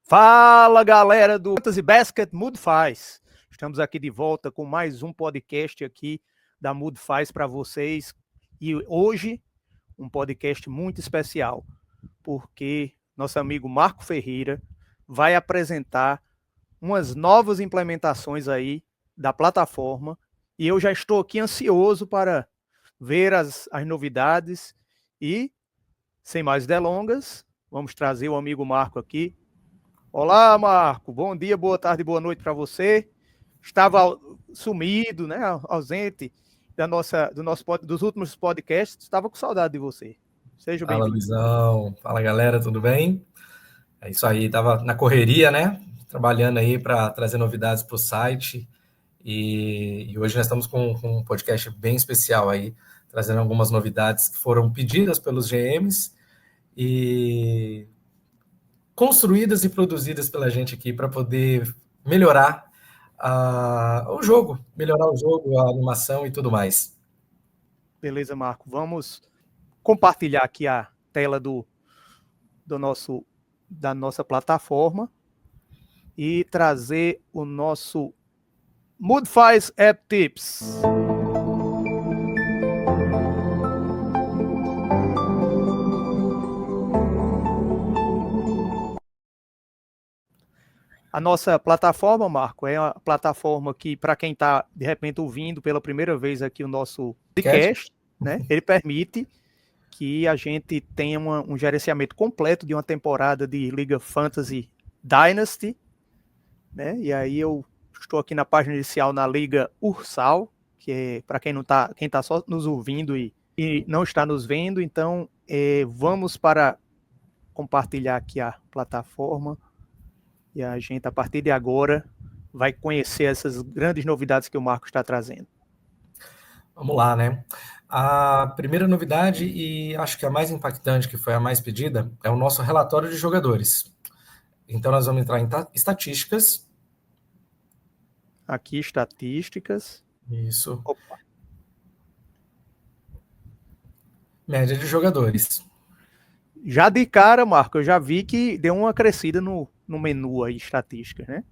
Fala, galera do Fantasy Basket Mood Faz. Estamos aqui de volta com mais um podcast aqui da Mood Faz para vocês. E hoje, um podcast muito especial, porque nosso amigo Marco Ferreira vai apresentar umas novas implementações aí da plataforma. E eu já estou aqui ansioso para ver as novidades. E, sem mais delongas, vamos trazer o amigo Marco aqui. Olá, Marco. Bom dia, boa tarde, boa noite para você. Estava sumido, né? Ausente dos últimos podcasts. Estava com saudade de você. Seja Fala, bem-vindo. Luizão. Fala, galera, tudo bem? É isso aí, tava na correria, né? Trabalhando aí para trazer novidades para o site. E hoje nós estamos com um podcast bem especial aí, trazendo algumas novidades que foram pedidas pelos GMs e construídas e produzidas pela gente aqui para poder melhorar o jogo, a animação e tudo mais. Beleza, Marco. Vamos compartilhar aqui a tela da nossa plataforma e trazer o nosso Mood Faz App Tips. A nossa plataforma, Marco, é uma plataforma que, para quem está, de repente, ouvindo pela primeira vez aqui o nosso podcast, né, ele permite que a gente tenha um gerenciamento completo de uma temporada de Liga Fantasy Dynasty, né? E aí eu estou aqui na página inicial na Liga Ursal, que é para quem está só nos ouvindo e não está nos vendo. Então, vamos para compartilhar aqui a plataforma. E a gente, a partir de agora, vai conhecer essas grandes novidades que o Marco está trazendo. Vamos lá, né? A primeira novidade, e acho que a mais impactante, que foi a mais pedida, é o nosso relatório de jogadores. Então, nós vamos entrar em estatísticas. Aqui, estatísticas. Isso. Opa. Média de jogadores. Já de cara, Marco, eu já vi que deu uma crescida no menu aí, estatísticas, né?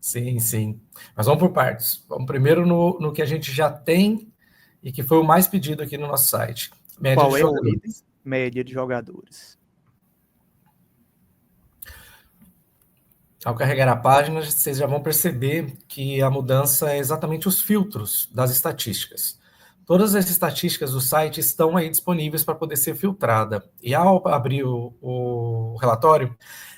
Sim, sim. Mas vamos por partes. Vamos primeiro no que a gente já tem e que foi o mais pedido aqui no nosso site. Média Qual de é jogadores. o item? Média de jogadores. Ao carregar a página, vocês já vão perceber que a mudança é exatamente os filtros das estatísticas. Todas as estatísticas do site estão aí disponíveis para poder ser filtrada. E ao abrir o relatório,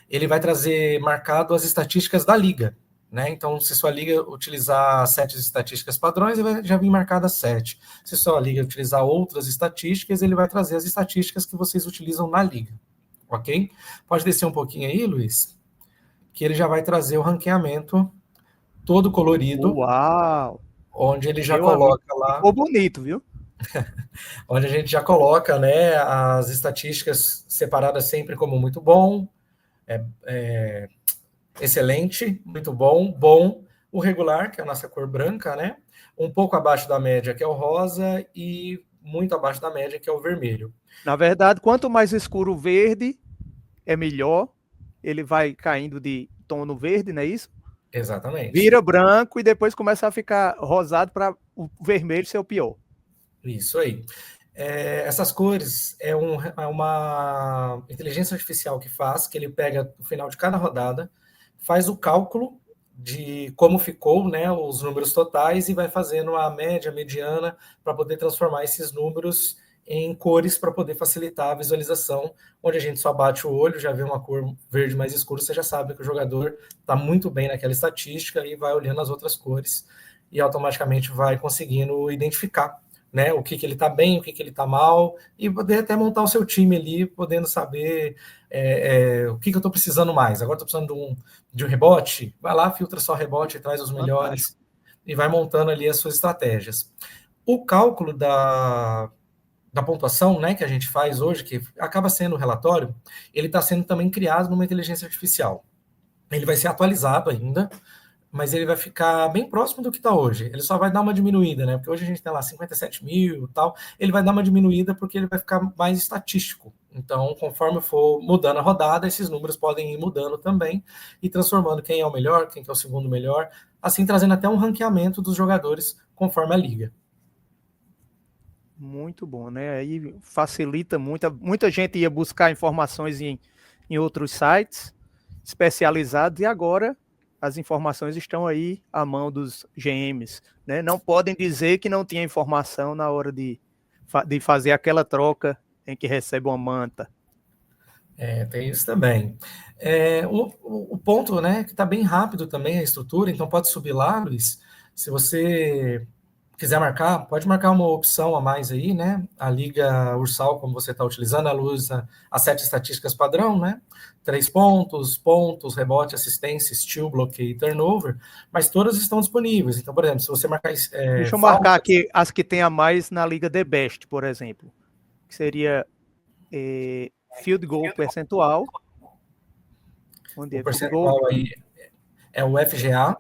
ele vai trazer marcado as estatísticas da liga. Né? Então, se sua liga utilizar 7 estatísticas padrões, ele vai já vir marcada 7. Se sua liga utilizar outras estatísticas, ele vai trazer as estatísticas que vocês utilizam na liga. Ok? Pode descer um pouquinho aí, Luiz? Que ele já vai trazer o ranqueamento todo colorido. Uau! Onde ele já Meu coloca amigo, lá. ficou bonito, viu? Onde a gente já coloca, né, as estatísticas separadas sempre como muito bom, excelente, muito bom, bom, o regular, que é a nossa cor branca, né, um pouco abaixo da média, que é o rosa, e muito abaixo da média, que é o vermelho. Na verdade, quanto mais escuro o verde, é melhor. Ele vai caindo de tom no verde, não é isso? Exatamente. Vira branco e depois começa a ficar rosado para o vermelho ser o pior. Isso aí. Essas cores é uma inteligência artificial que faz, que ele pega no final de cada rodada, faz o cálculo de como ficou, né, os números totais e vai fazendo a média, a mediana, para poder transformar esses números em cores para poder facilitar a visualização, onde a gente só bate o olho, já vê uma cor verde mais escura, você já sabe que o jogador está muito bem naquela estatística e vai olhando as outras cores e automaticamente vai conseguindo identificar, né, o que ele está bem, o que ele está mal, e poder até montar o seu time ali, podendo saber o que eu estou precisando mais. Agora estou precisando de um rebote, vai lá, filtra só rebote, traz os melhores, fantástico, e vai montando ali as suas estratégias. O cálculo da pontuação, né, que a gente faz hoje, que acaba sendo o relatório, ele está sendo também criado numa inteligência artificial. Ele vai ser atualizado ainda, mas ele vai ficar bem próximo do que está hoje. Ele só vai dar uma diminuída, né? Porque hoje a gente tem lá 57 mil e tal. Ele vai dar uma diminuída porque ele vai ficar mais estatístico. Então, conforme for mudando a rodada, esses números podem ir mudando também e transformando quem é o melhor, quem é o segundo melhor, assim trazendo até um ranqueamento dos jogadores conforme a liga. Muito bom, né? Aí facilita muito. Muita gente ia buscar informações em outros sites especializados e agora as informações estão aí à mão dos GMs, né? Não podem dizer que não tinha informação na hora de fazer aquela troca em que recebe uma manta. Tem isso também. O ponto, né, que está bem rápido também a estrutura, então pode subir lá, Luiz. Se você quiser marcar, pode marcar uma opção a mais aí, né? A Liga Ursal, como você está utilizando, ela usa as 7 estatísticas padrão, né? 3 pontos, rebote, assistência, steal, bloqueio e turnover, mas todas estão disponíveis. Então, por exemplo, se você marcar Deixa eu faltas, marcar aqui as que tem a mais na Liga The Best, por exemplo, que seria field goal percentual, onde o é field goal, percentual aí é o FGA,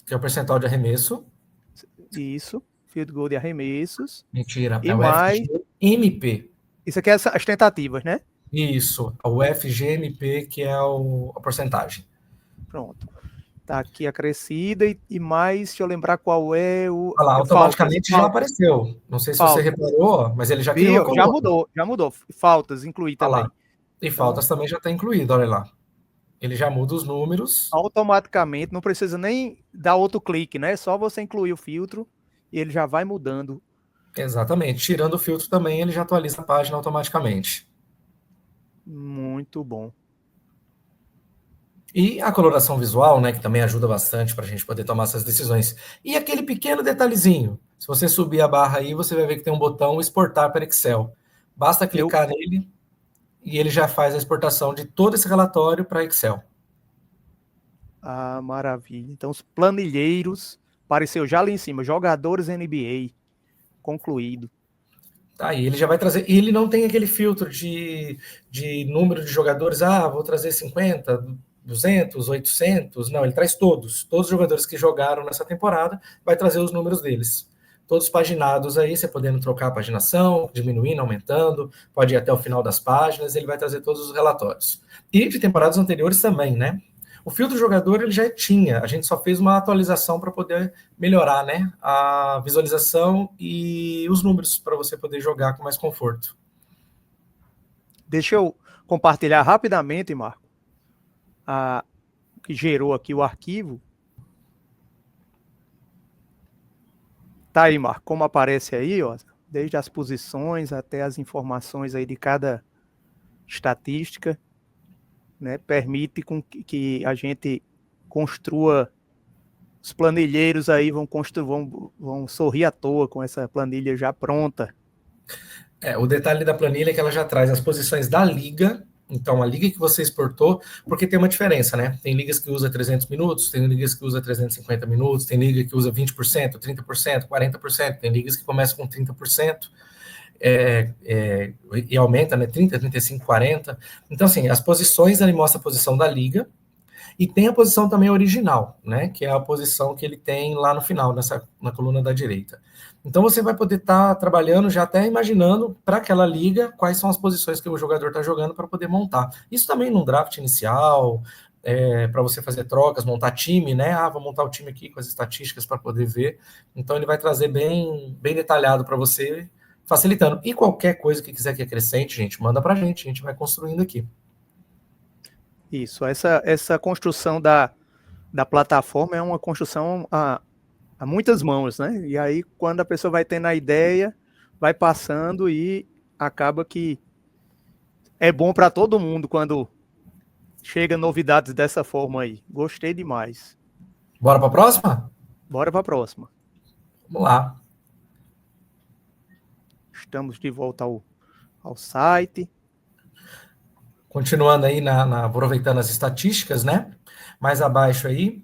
que é o percentual de arremesso. isso, field goal de arremessos, Mentira, e é o mais, FGMP. isso aqui é as tentativas, né? Isso, o FGMP, que é a porcentagem. Pronto. Tá aqui acrescida e mais, deixa eu lembrar qual é o... Olha lá, Faltas. automaticamente já apareceu. Não sei se você reparou, mas ele já criou a Viu? coluna. Já mudou. Faltas inclui Olha também. lá. E Então, faltas também já está incluído, olha lá. Ele já muda os números. automaticamente, não precisa nem dar outro clique, né? É só você incluir o filtro e ele já vai mudando. Exatamente. Tirando o filtro também, ele já atualiza a página automaticamente. Muito bom. E a coloração visual, né, que também ajuda bastante para a gente poder tomar essas decisões. E aquele pequeno detalhezinho. Se você subir a barra aí, você vai ver que tem um botão exportar para Excel. Basta clicar nele e ele já faz a exportação de todo esse relatório para Excel. Ah, maravilha. Então, os planilheiros, apareceu já ali em cima, jogadores NBA, concluído. Tá, e ele já vai trazer. E ele não tem aquele filtro de número de jogadores, vou trazer 50, 200, 800. Não, ele traz todos. Todos os jogadores que jogaram nessa temporada, vai trazer os números deles. Todos paginados aí, você podendo trocar a paginação, diminuindo, aumentando, pode ir até o final das páginas, ele vai trazer todos os relatórios. E de temporadas anteriores também, né? O filtro jogador ele já tinha, a gente só fez uma atualização para poder melhorar, né, a visualização e os números para você poder jogar com mais conforto. Deixa eu compartilhar rapidamente, Marco, que gerou aqui o arquivo. Tá aí, Marco, como aparece aí, ó, desde as posições até as informações aí de cada estatística, né, permite que a gente construa. Os planilheiros aí vão sorrir à toa com essa planilha já pronta. O detalhe da planilha é que ela já traz as posições da liga, então a liga que você exportou, porque tem uma diferença, né? Tem ligas que usa 300 minutos, tem ligas que usa 350 minutos, tem liga que usa 20%, 30%, 40%, tem ligas que começam com 30%. E aumenta, né? 30, 35, 40. Então, assim, as posições ele mostra a posição da liga e tem a posição também original, né? Que é a posição que ele tem lá no final, na coluna da direita. Então você vai poder estar trabalhando já até imaginando para aquela liga quais são as posições que o jogador está jogando para poder montar. Isso também num draft inicial, para você fazer trocas, montar time, né? Vou montar o time aqui com as estatísticas para poder ver. Então ele vai trazer bem detalhado para você, facilitando. E qualquer coisa que quiser que acrescente, gente, manda para a gente vai construindo aqui. Isso, essa construção da plataforma é uma construção a muitas mãos, né? E aí, quando a pessoa vai tendo a ideia, vai passando e acaba que é bom para todo mundo quando chega novidades dessa forma aí. Gostei demais. Bora para a próxima? Bora para a próxima. Vamos lá. Estamos de volta ao site. Continuando aí, aproveitando as estatísticas, né? Mais abaixo aí,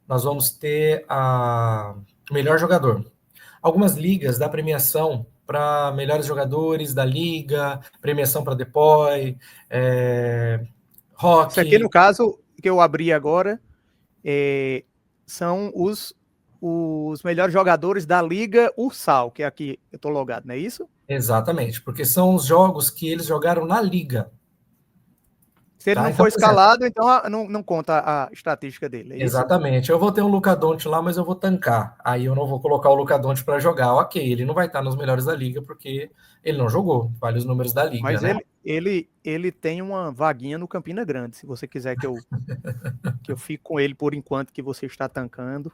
nós vamos ter o melhor jogador. Algumas ligas dá premiação para melhores jogadores da liga, premiação para deploy, hockey. Isso aqui, no caso, que eu abri agora, são os os melhores jogadores da Liga Ursal, que é aqui eu tô logado, não é isso? Exatamente, porque são os jogos que eles jogaram na liga. Se ele Tá? não Então, for por exemplo, escalado, então não conta a estatística dele, é isso? exatamente. Eu vou ter um Luka Doncic lá, mas eu vou tancar. Aí eu não vou colocar o Luka Doncic para jogar. Ok, ele não vai estar nos melhores da liga porque ele não jogou. Vale os números da liga, Mas né? ele tem uma vaguinha no Campina Grande, se você quiser que eu fique com ele por enquanto que você está tancando.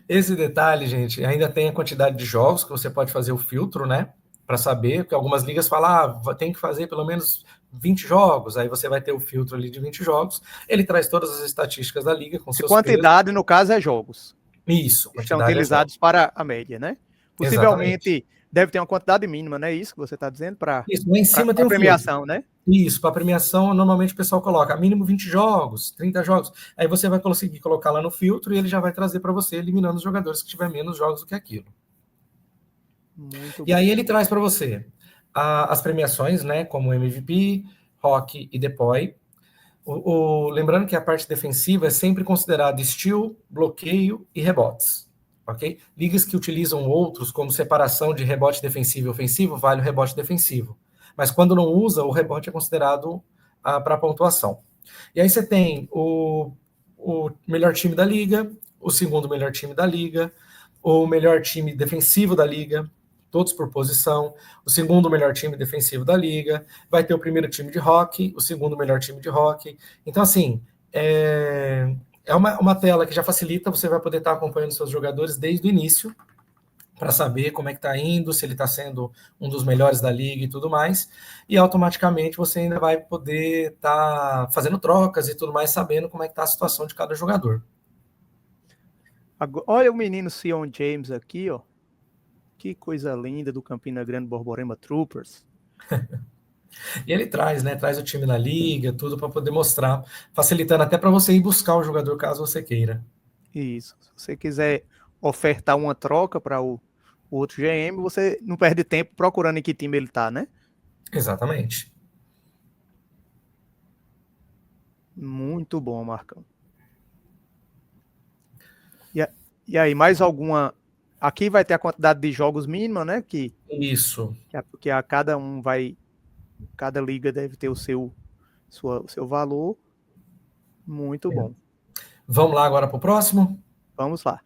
Esse detalhe, gente, ainda tem a quantidade de jogos que você pode fazer o filtro, né? Para saber, porque algumas ligas falam, tem que fazer pelo menos 20 jogos, aí você vai ter o filtro ali de 20 jogos. Ele traz todas as estatísticas da liga com E seus pesos. quantidade, no caso, é jogos. Isso, Estão quantidade é jogos. utilizados para a média, né? Exatamente. Possivelmente deve ter uma quantidade mínima, não é isso que você está dizendo? Para Isso, lá em cima tem a um filtro. premiação, né? Isso, para premiação, normalmente o pessoal coloca mínimo 20 jogos, 30 jogos. Aí você vai conseguir colocar lá no filtro e ele já vai trazer para você, eliminando os jogadores que tiver menos jogos do que aquilo. Muito E bom. aí ele traz para você as premiações, né, como MVP, Rock e Depoy. Lembrando que a parte defensiva é sempre considerada steal, bloqueio e rebotes. Ok? Ligas que utilizam outros, como separação de rebote defensivo e ofensivo, vale o rebote defensivo. Mas quando não usa, o rebote é considerado para pontuação. E aí você tem o melhor time da liga, o segundo melhor time da liga, o melhor time defensivo da liga, todos por posição, o segundo melhor time defensivo da liga, vai ter o primeiro time de hockey, o segundo melhor time de hockey. Então, assim, é uma tela que já facilita, você vai poder estar acompanhando seus jogadores desde o início, para saber como é que está indo, se ele está sendo um dos melhores da liga e tudo mais, e automaticamente você ainda vai poder estar fazendo trocas e tudo mais, sabendo como é que está a situação de cada jogador. Agora, olha o menino Sion James aqui, ó. Que coisa linda do Campina Grande Borborema Troopers. E ele traz, né? Traz o time na liga, tudo para poder mostrar, facilitando até para você ir buscar o jogador caso você queira. Isso. Se você quiser ofertar uma troca para o outro GM, você não perde tempo procurando em que time ele tá, né? Exatamente. Muito bom, Marcão. E aí, mais alguma? Aqui vai ter a quantidade de jogos mínima, né? Isso. Que a cada um vai. Cada liga deve ter o seu valor. Muito bom. Vamos lá agora para o próximo? Vamos lá.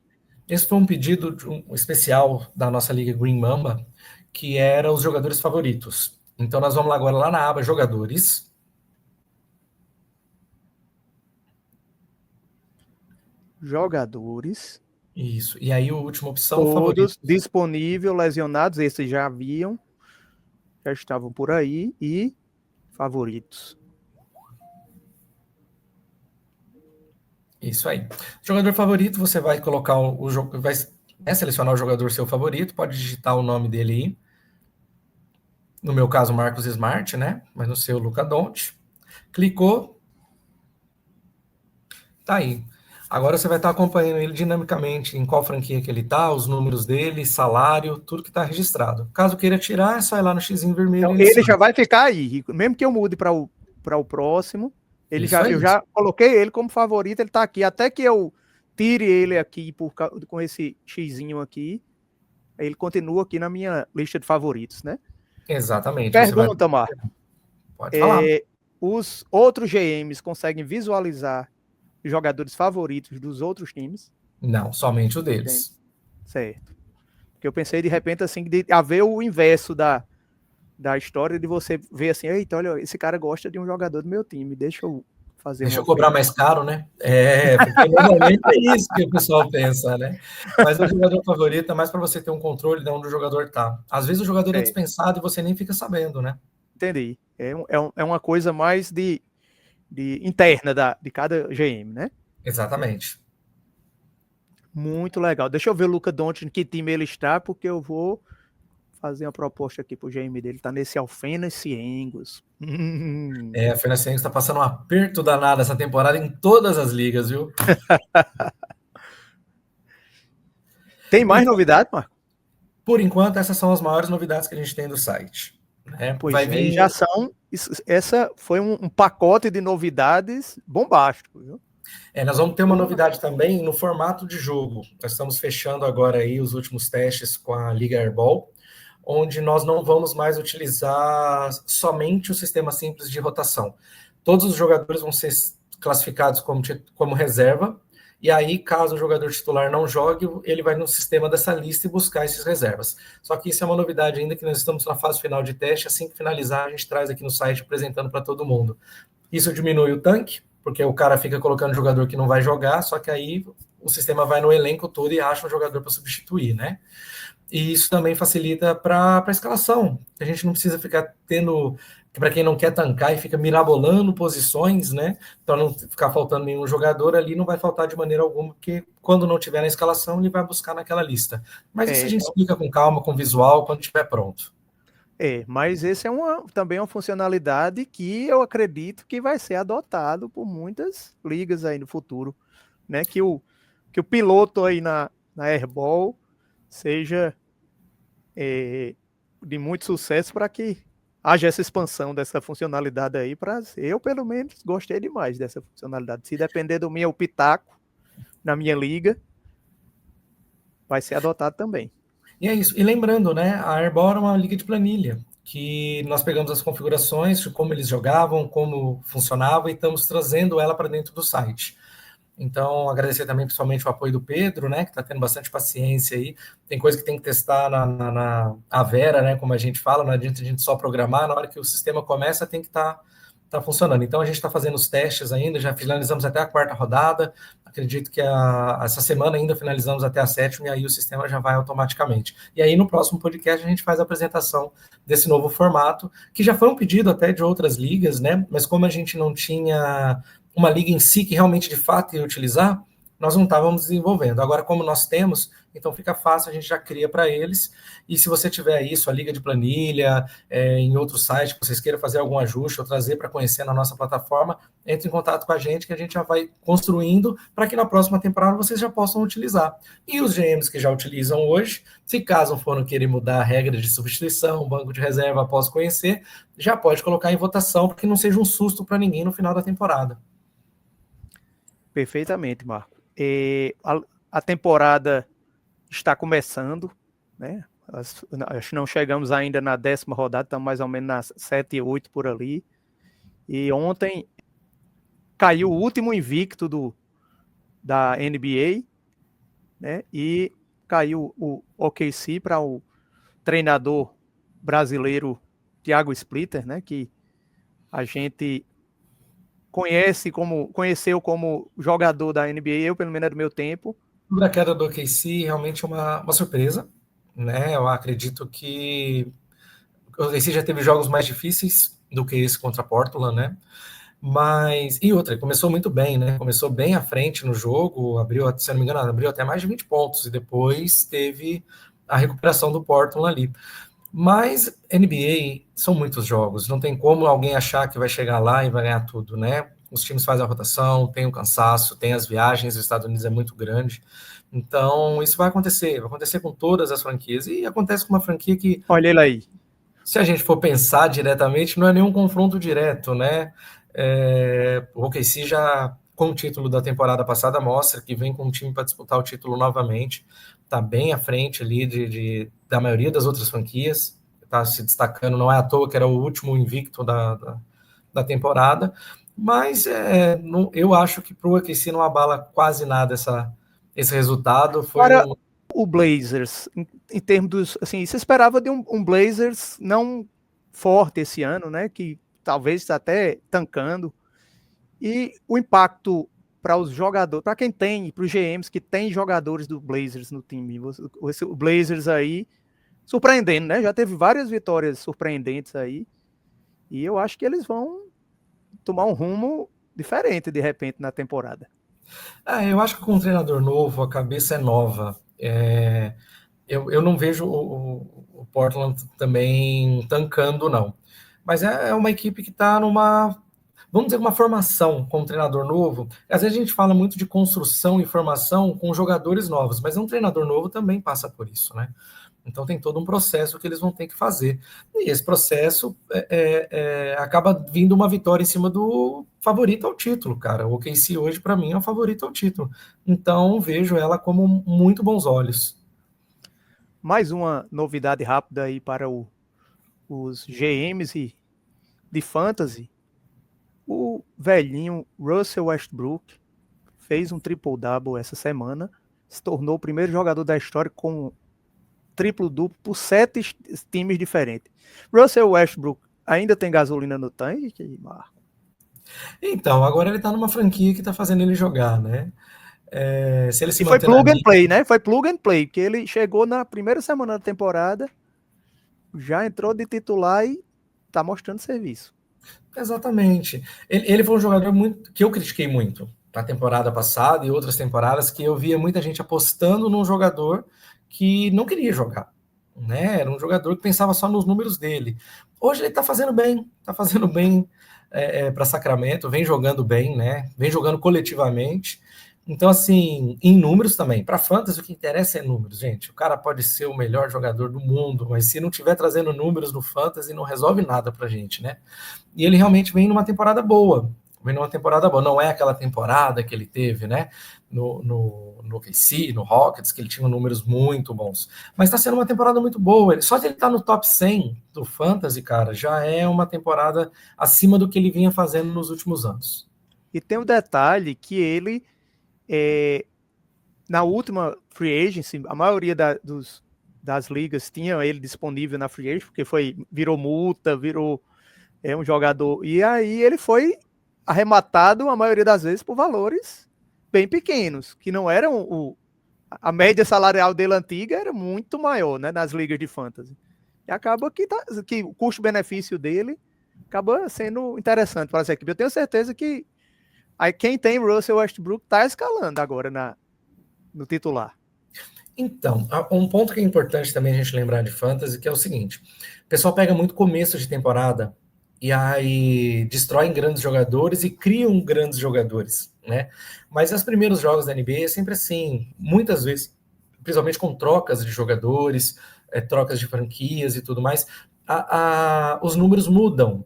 Esse foi um pedido especial da nossa Liga Green Mamba, que era os jogadores favoritos. Então nós vamos lá agora lá na aba Jogadores. Jogadores. Isso. E aí a última opção, Todos favoritos. disponível, lesionados, esses já haviam, já estavam por aí, e favoritos. Isso aí. Jogador favorito, você vai colocar o jogo, vai selecionar o jogador seu favorito, pode digitar o nome dele aí. No meu caso, Marcos Smart, né? Mas no seu, Luka Doncic. Clicou. Tá aí. Agora você vai estar acompanhando ele dinamicamente, em qual franquia que ele tá, os números dele, salário, tudo que está registrado. Caso queira tirar, é só ir lá no xizinho vermelho. Então, ele já vai ficar aí. Mesmo que eu mude para o próximo, eu já coloquei ele como favorito, ele está aqui. Até que eu tire ele aqui com esse xizinho aqui, ele continua aqui na minha lista de favoritos, né? Exatamente. Pergunta, Marco. Pode falar. Os outros GMs conseguem visualizar os jogadores favoritos dos outros times? Não, somente o deles. Certo. Porque eu pensei, de repente, assim, de haver o inverso da história, de você ver assim, eita, olha, esse cara gosta de um jogador do meu time, deixa eu fazer Deixa eu cobrar mais caro, né? Porque normalmente é isso que o pessoal pensa, né? Mas o jogador favorito é mais para você ter um controle de onde o jogador tá. Às vezes o jogador é dispensado e você nem fica sabendo, né? Entendi. É uma coisa mais de interna de cada GM, né? Exatamente. Muito legal. Deixa eu ver o Luka Doncic, em que time ele está, porque eu vou fazer uma proposta aqui pro GM dele. Tá nesse Alfenas Ciengos. A Alfenas Ciengos está passando um aperto danado essa temporada em todas as ligas, viu? Tem mais novidade, Marco? Por enquanto, essas são as maiores novidades que a gente tem do site. Né? Pois vir... já são... Essa foi um pacote de novidades bombástico, viu? Nós vamos ter uma novidade também no formato de jogo. Nós estamos fechando agora aí os últimos testes com a Liga Airball, onde nós não vamos mais utilizar somente o sistema simples de rotação. Todos os jogadores vão ser classificados como reserva, e aí, caso o jogador titular não jogue, ele vai no sistema dessa lista e buscar esses reservas. Só que isso é uma novidade ainda, que nós estamos na fase final de teste. Assim que finalizar, a gente traz aqui no site apresentando para todo mundo. Isso diminui o tanque, porque o cara fica colocando jogador que não vai jogar, só que aí o sistema vai no elenco todo e acha um jogador para substituir, né? E isso também facilita para a escalação. A gente não precisa ficar tendo, para quem não quer tancar e fica mirabolando posições, né? Para não ficar faltando nenhum jogador ali, não vai faltar de maneira alguma, porque quando não tiver na escalação, ele vai buscar naquela lista. Mas isso a gente explica com calma, com visual, quando estiver pronto. Mas esse é também uma funcionalidade que eu acredito que vai ser adotado por muitas ligas aí no futuro, né? Que o piloto aí na Airball seja de muito sucesso, para que haja essa expansão dessa funcionalidade aí. Eu, pelo menos, gostei demais dessa funcionalidade. Se depender do meu pitaco na minha liga, vai ser adotado também. E é isso. E lembrando, né, a Airball era uma liga de planilha, que nós pegamos as configurações de como eles jogavam, como funcionava, e estamos trazendo ela para dentro do site. Então, agradecer também principalmente o apoio do Pedro, né, que está tendo bastante paciência aí. Tem coisa que tem que testar na Vera, né, como a gente fala, não adianta a gente só programar, na hora que o sistema começa tem que estar funcionando. Então, a gente está fazendo os testes ainda, já finalizamos até a 4ª rodada, acredito que essa semana ainda finalizamos até a 7ª, e aí o sistema já vai automaticamente. E aí, no próximo podcast, a gente faz a apresentação desse novo formato, que já foi um pedido até de outras ligas, né, mas como a gente não tinha uma liga em si que realmente, de fato, ia utilizar, nós não estávamos desenvolvendo. Agora, como nós temos, então fica fácil, a gente já cria para eles. E se você tiver isso, a liga de planilha, em outro site, que vocês queiram fazer algum ajuste ou trazer para conhecer na nossa plataforma, entre em contato com a gente, que a gente já vai construindo para que na próxima temporada vocês já possam utilizar. E os GMs que já utilizam hoje, se caso forem querer mudar a regra de substituição, banco de reserva após conhecer, já pode colocar em votação, para que não seja um susto para ninguém no final da temporada. Perfeitamente, Marco. A temporada está começando, né? Acho que não chegamos ainda na 10ª rodada, estamos mais ou menos nas 7 e 8 por ali. E ontem caiu o último invicto da NBA, né? E caiu o OKC para o treinador brasileiro Thiago Splitter, né? Que a gente conheceu como jogador da NBA, eu, pelo menos, é do meu tempo. A queda do OKC realmente é uma surpresa, né? Eu acredito que o OKC já teve jogos mais difíceis do que esse contra a Portland, né? Mas, e outra, começou muito bem, né? Começou bem à frente no jogo, abriu, se não me engano, abriu até mais de 20 pontos, e depois teve a recuperação do Portland ali. Mas NBA são muitos jogos, não tem como alguém achar que vai chegar lá e vai ganhar tudo, né? Os times fazem a rotação, tem o cansaço, tem as viagens, os Estados Unidos é muito grande. Então, isso vai acontecer com todas as franquias, e acontece com uma franquia que... Olha ele aí. Se a gente for pensar diretamente, não é nenhum confronto direto, né? O OKC já, com o título da temporada passada, mostra que vem com um time para disputar o título novamente, está bem à frente ali da maioria das outras franquias, está se destacando, não é à toa que era o último invicto da temporada, mas eu acho que para o OKC não abala quase nada esse resultado. O Blazers, em termos dos, assim, se esperava de um Blazers não forte esse ano, né, que talvez está até tancando, e o impacto para os jogadores, para quem tem, para os GMs que tem jogadores do Blazers no time, o Blazers aí surpreendendo, né, já teve várias vitórias surpreendentes aí, e eu acho que eles vão tomar um rumo diferente de repente na temporada. Eu acho que com um treinador novo, a cabeça é nova. Eu não vejo o Portland também tancando, não. Mas é uma equipe que está vamos dizer, uma formação com um treinador novo. Às vezes a gente fala muito de construção e formação com jogadores novos, mas um treinador novo também passa por isso, né? Então tem todo um processo que eles vão ter que fazer. E esse processo acaba vindo uma vitória em cima do favorito ao título, cara. O OKC hoje, para mim, é o favorito ao título. Então vejo ela como muito bons olhos. Mais uma novidade rápida aí para os GMs de Fantasy. O velhinho Russell Westbrook fez um triple-double essa semana, se tornou o primeiro jogador da história com triplo-duplo por 7 times diferentes. Russell Westbrook ainda tem gasolina no tanque, Marco? Então, agora ele tá numa franquia que tá fazendo ele jogar, né? Se ele se E foi manter na plug and liga, play, né? Foi plug and play, porque ele chegou na primeira semana da temporada, já entrou de titular e tá mostrando serviço. exatamente. Ele foi um jogador muito que eu critiquei muito na temporada passada e outras temporadas, que eu via muita gente apostando num jogador que não queria jogar, né? Era um jogador que pensava só nos números dele. Hoje ele tá fazendo bem para Sacramento, vem jogando bem, né? Vem jogando coletivamente. Então, assim, em números também. Para Fantasy, o que interessa é números, gente. O cara pode ser o melhor jogador do mundo, mas se não tiver trazendo números no Fantasy, não resolve nada pra gente, né? E ele realmente vem numa temporada boa. Vem numa temporada boa. Não é aquela temporada que ele teve, né? No OKC, no Rockets, que ele tinha números muito bons. Mas está sendo uma temporada muito boa. Só de ele estar no top 100 do Fantasy, cara, já é uma temporada acima do que ele vinha fazendo nos últimos anos. E tem um detalhe que ele, na última free agency, a maioria das ligas tinha ele disponível na free agency, porque virou multa, virou um jogador. E aí ele foi arrematado, a maioria das vezes, por valores bem pequenos, que não eram a média salarial dele antiga era muito maior, né, nas ligas de fantasy. E acaba que o custo-benefício dele acaba sendo interessante para essa equipe. Eu tenho certeza que aí quem tem Russell Westbrook está escalando agora no titular. Então, um ponto que é importante também a gente lembrar de fantasy, que é o seguinte: o pessoal pega muito começo de temporada e aí destroem grandes jogadores e criam grandes jogadores, né? Mas os primeiros jogos da NBA é sempre assim, muitas vezes, principalmente com trocas de jogadores, trocas de franquias e tudo mais, os números mudam,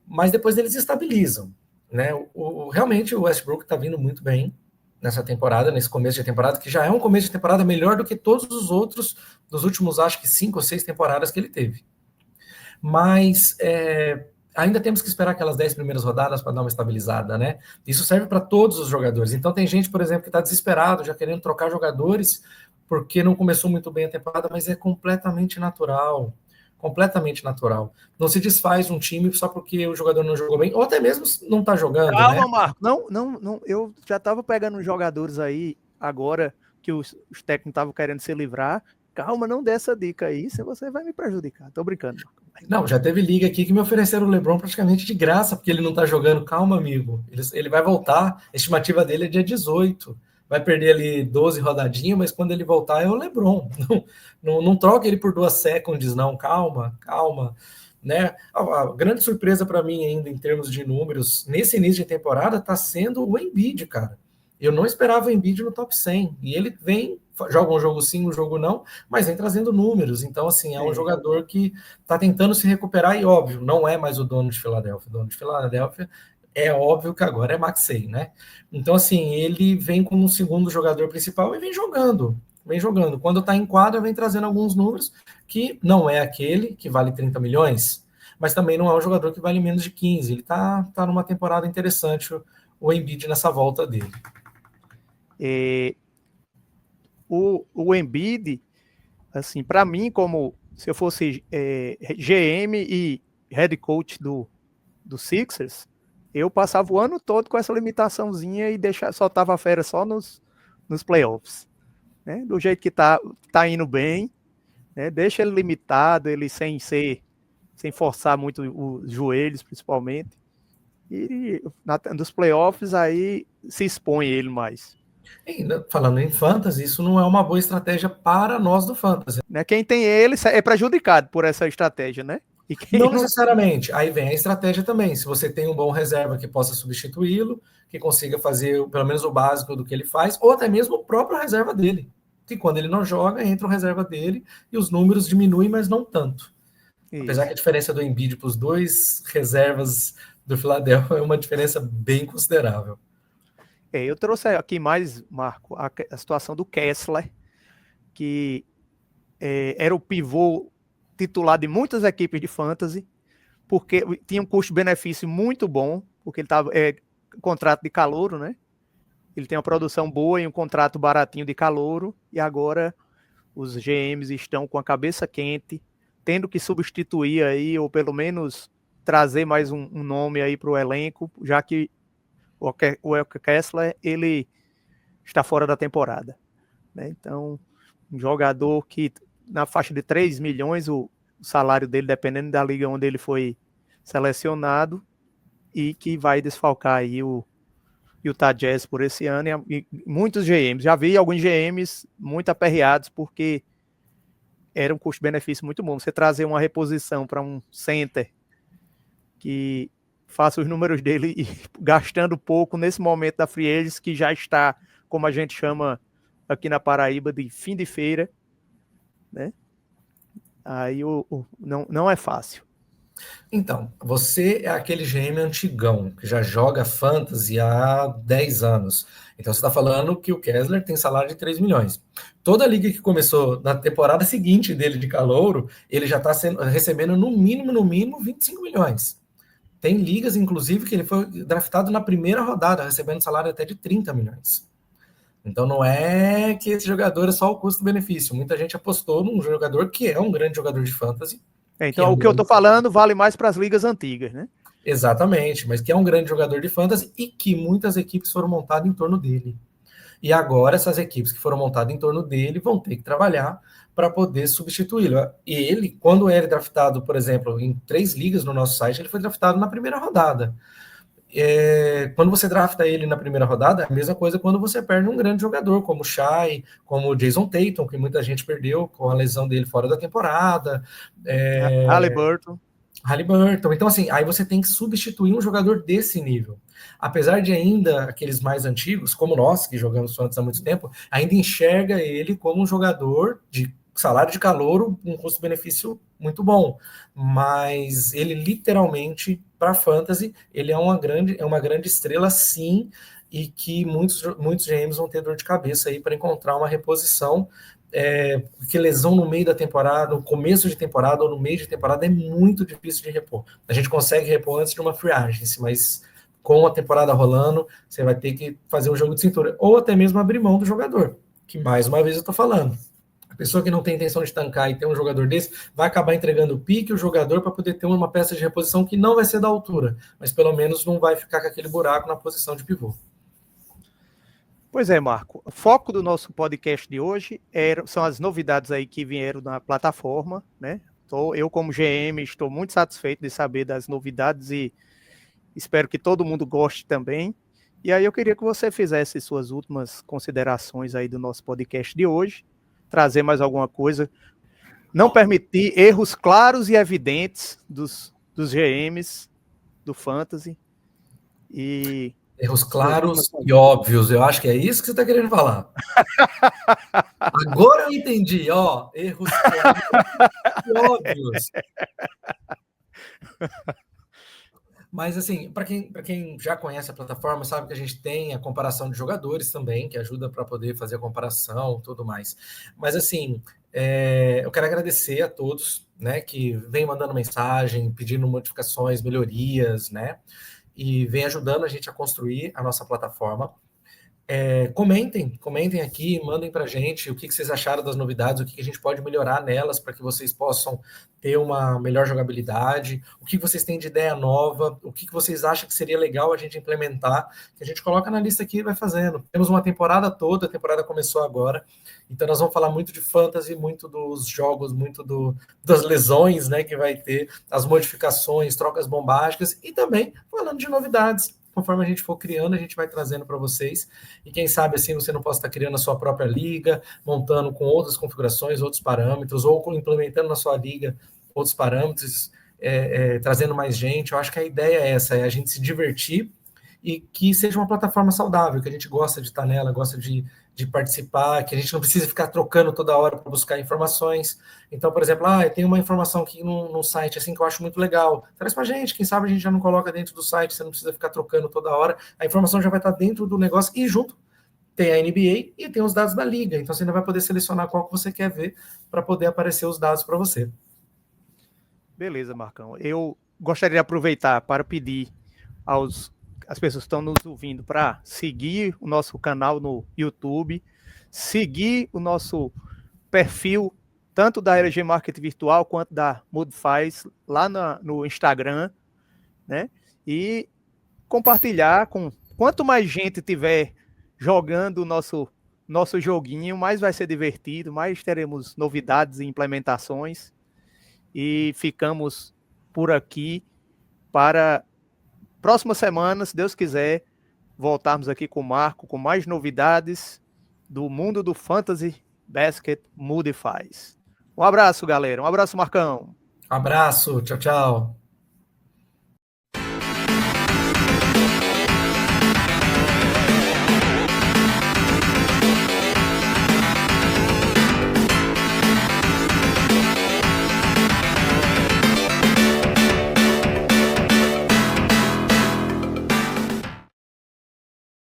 mas depois eles estabilizam, né? Realmente o Westbrook está vindo muito bem nessa temporada, nesse começo de temporada, que já é um começo de temporada melhor do que todos os outros dos últimos, acho que 5 ou 6 temporadas que ele teve. Mas ainda temos que esperar aquelas 10 primeiras rodadas para dar uma estabilizada, né? Isso serve para todos os jogadores. Então tem gente, por exemplo, que está desesperado, já querendo trocar jogadores, porque não começou muito bem a temporada, mas é completamente natural. Completamente natural. Não se desfaz um time só porque o jogador não jogou bem, ou até mesmo não está jogando, Calma, né? Marco. Não, eu já estava pegando uns jogadores aí agora que os técnicos estavam querendo se livrar. Calma, não dê essa dica aí, senão você vai me prejudicar. Tô brincando, Marco. Não, já teve liga aqui que me ofereceram o LeBron praticamente de graça, porque ele não tá jogando. Calma, amigo. Ele vai voltar. A estimativa dele é dia 18. Vai perder ali 12 rodadinhas, mas quando ele voltar é o LeBron. Não troca ele por 2 seconds, não. Calma, calma. Né? A grande surpresa para mim ainda em termos de números nesse início de temporada está sendo o Embiid, cara. Eu não esperava o Embiid no top 100 e ele vem, joga um jogo sim, um jogo não, mas vem trazendo números. Então, assim, é um jogador que está tentando se recuperar e, óbvio, não é mais o dono de Filadélfia. O dono de Filadélfia é óbvio que agora é Maxey, né? Então, assim, ele vem como um segundo jogador principal e vem jogando. Vem jogando. Quando está em quadra, vem trazendo alguns números que não é aquele que vale 30 milhões, mas também não é um jogador que vale menos de 15. Ele tá numa temporada interessante, o Embiid nessa volta dele. O Embiid, assim, para mim, como se eu fosse GM e head coach do Sixers, eu passava o ano todo com essa limitaçãozinha e soltava a fera só nos playoffs. Né? Do jeito que tá indo bem, né? Deixa ele limitado, ele sem forçar muito os joelhos, principalmente. E nos playoffs aí se expõe ele mais. Falando em fantasy, isso não é uma boa estratégia para nós do fantasy. Né? Quem tem ele é prejudicado por essa estratégia, né? Não necessariamente. Aí vem a estratégia também. Se você tem um bom reserva que possa substituí-lo, que consiga fazer pelo menos o básico do que ele faz, ou até mesmo o próprio reserva dele. que quando ele não joga, entra o reserva dele e os números diminuem, mas não tanto. Isso. Apesar que a diferença do Embiid para os dois reservas do Philadelphia é uma diferença bem considerável. Eu trouxe aqui mais, Marco, a situação do Kessler, que era o pivô titular de muitas equipes de fantasy, porque tinha um custo-benefício muito bom, porque ele estava contrato de calouro, né? Ele tem uma produção boa e um contrato baratinho de calouro, e agora os GMs estão com a cabeça quente, tendo que substituir aí, ou pelo menos trazer mais um nome aí para o elenco, já que o Kessler, ele está fora da temporada, né? Então, um jogador que na faixa de 3 milhões, o salário dele, dependendo da liga onde ele foi selecionado, e que vai desfalcar aí o Utah Jazz por esse ano, e muitos GMs, já vi alguns GMs muito aperreados, porque era um custo-benefício muito bom, você trazer uma reposição para um center que faça os números dele e gastando pouco nesse momento da free agency, que já está, como a gente chama aqui na Paraíba, de fim de feira, né? Aí não é fácil. Então, você é aquele GM antigão, que já joga fantasy há 10 anos. Então, você está falando que o Kessler tem salário de 3 milhões. Toda liga que começou na temporada seguinte dele de calouro, ele já está recebendo no mínimo, 25 milhões. Tem ligas, inclusive, que ele foi draftado na primeira rodada, recebendo salário até de 30 milhões. Então não é que esse jogador é só o custo-benefício. Muita gente apostou num jogador que é um grande jogador de fantasy. Então o que eu estou falando vale mais para as ligas antigas, né? Exatamente, mas que é um grande jogador de fantasy e que muitas equipes foram montadas em torno dele. E agora essas equipes que foram montadas em torno dele vão ter que trabalhar para poder substituí-lo. E ele, quando era draftado, por exemplo, em 3 ligas no nosso site, ele foi draftado na primeira rodada. Quando você drafta ele na primeira rodada, é a mesma coisa quando você perde um grande jogador, como o Shai, como o Jason Tatum, que muita gente perdeu com a lesão dele fora da temporada. Haliburton. Então, assim, aí você tem que substituir um jogador desse nível. Apesar de ainda aqueles mais antigos, como nós, que jogamos antes há muito tempo, ainda enxerga ele como um jogador de salário de calouro, um custo-benefício muito bom. Mas ele literalmente, para fantasy, ele é uma grande estrela, sim, e que muitos GMs vão ter dor de cabeça aí para encontrar uma reposição. Porque lesão no meio da temporada, no começo de temporada ou no meio de temporada é muito difícil de repor. A gente consegue repor antes de uma free agency, mas com a temporada rolando, você vai ter que fazer um jogo de cintura, ou até mesmo abrir mão do jogador, que mais uma vez eu estou falando. A pessoa que não tem intenção de tancar e ter um jogador desse, vai acabar entregando o pique, o jogador, para poder ter uma peça de reposição que não vai ser da altura, mas pelo menos não vai ficar com aquele buraco na posição de pivô. Pois é, Marco. O foco do nosso podcast de hoje são as novidades aí que vieram na plataforma, né? Eu, como GM, estou muito satisfeito de saber das novidades e espero que todo mundo goste também. E aí eu queria que você fizesse suas últimas considerações aí do nosso podcast de hoje, trazer mais alguma coisa, não permitir erros claros e evidentes dos GMs do Fantasy e... Erros claros e óbvios, eu acho que é isso que você está querendo falar. Agora eu entendi, ó, erros claros e óbvios. Mas, assim, para quem já conhece a plataforma, sabe que a gente tem a comparação de jogadores também, que ajuda para poder fazer a comparação e tudo mais. Mas, assim, eu quero agradecer a todos, né, que vem mandando mensagem, pedindo modificações, melhorias, né, e vem ajudando a gente a construir a nossa plataforma. Comentem aqui, mandem para a gente o que vocês acharam das novidades, o que a gente pode melhorar nelas para que vocês possam ter uma melhor jogabilidade, o que vocês têm de ideia nova, o que vocês acham que seria legal a gente implementar, que a gente coloca na lista aqui e vai fazendo. Temos uma temporada toda, a temporada começou agora, então nós vamos falar muito de fantasy, muito dos jogos, muito das lesões, né, que vai ter, as modificações, trocas bombásticas e também falando de novidades. Conforme a gente for criando, a gente vai trazendo para vocês. E quem sabe assim você não possa estar criando a sua própria liga, montando com outras configurações, outros parâmetros, ou implementando na sua liga outros parâmetros, trazendo mais gente. Eu acho que a ideia é essa, é a gente se divertir e que seja uma plataforma saudável, que a gente gosta de estar nela, gosta de de participar, que a gente não precisa ficar trocando toda hora para buscar informações. Então, por exemplo, tem uma informação aqui no site assim que eu acho muito legal. Traz para a gente, quem sabe a gente já não coloca dentro do site, você não precisa ficar trocando toda hora. A informação já vai estar dentro do negócio e junto tem a NBA e tem os dados da liga. Então você ainda vai poder selecionar qual que você quer ver para poder aparecer os dados para você. Beleza, Marcão. Eu gostaria de aproveitar para pedir às pessoas que estão nos ouvindo para seguir o nosso canal no YouTube, seguir o nosso perfil, tanto da RG Marketing Virtual quanto da Moodfice, lá no Instagram, né? E compartilhar com quanto mais gente tiver jogando o nosso joguinho, mais vai ser divertido, mais teremos novidades e implementações. E ficamos por aqui para próximas semanas, se Deus quiser, voltarmos aqui com o Marco, com mais novidades do mundo do Fantasy Basket Moodfice. Um abraço, galera. Um abraço, Marcão. Abraço, tchau, tchau.